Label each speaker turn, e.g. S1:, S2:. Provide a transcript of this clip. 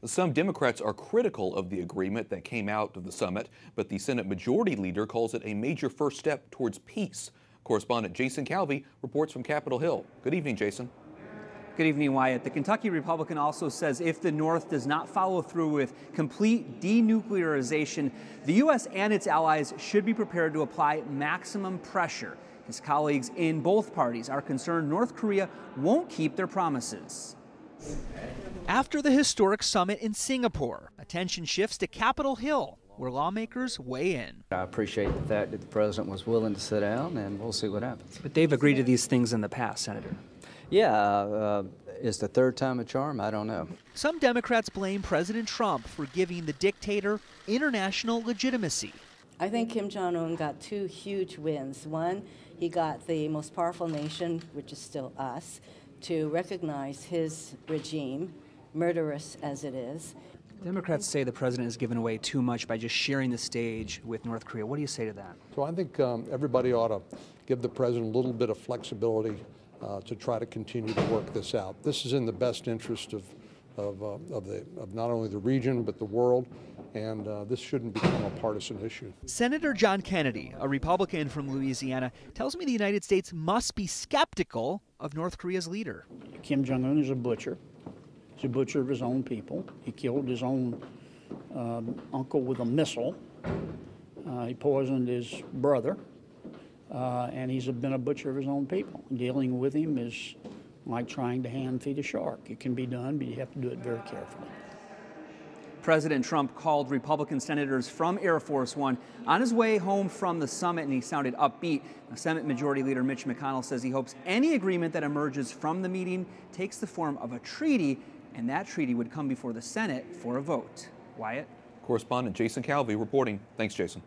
S1: Some Democrats are critical of the agreement that came out of the summit, but the Senate Majority Leader calls it a major first step towards peace. Correspondent Jason Calvi reports from Capitol Hill. Good evening, Jason.
S2: Good evening, Wyatt. The Kentucky Republican also says if the North does not follow through with complete denuclearization, the U.S. and its allies should be prepared to apply maximum pressure. His colleagues in both parties are concerned North Korea won't keep their promises.
S3: After the historic summit in Singapore, attention shifts to Capitol Hill, where lawmakers weigh in.
S4: I appreciate the fact that the president was willing to sit down, and we'll see what happens.
S2: But they've agreed to these things in the past, Senator.
S4: Yeah, is the third time a charm? I don't know.
S3: Some Democrats blame President Trump for giving the dictator international legitimacy.
S5: I think Kim Jong-un got two huge wins. One, he got the most powerful nation, which is still us, to recognize his regime, murderous as it is.
S2: Democrats say the president has given away too much by just sharing the stage with North Korea. What do you say to that?
S6: So I think everybody ought to give the president a little bit of flexibility to try to continue to work this out. This is in the best interest of not only the region but the world, and this shouldn't become a partisan issue.
S3: Senator John Kennedy, a Republican from Louisiana, tells me the United States must be skeptical of North Korea's leader.
S7: Kim Jong-un is a butcher. He's a butcher of his own people. He killed his own uncle with a missile. He poisoned his brother. And he's been a butcher of his own people. Dealing with him is like trying to hand feed a shark. It can be done, but you have to do it very carefully.
S2: President Trump called Republican senators from Air Force One on his way home from the summit, and he sounded upbeat. Now, Senate Majority Leader Mitch McConnell says he hopes any agreement that emerges from the meeting takes the form of a treaty, and that treaty would come before the Senate for a vote. Wyatt?
S1: Correspondent Jason Calvi reporting. Thanks, Jason.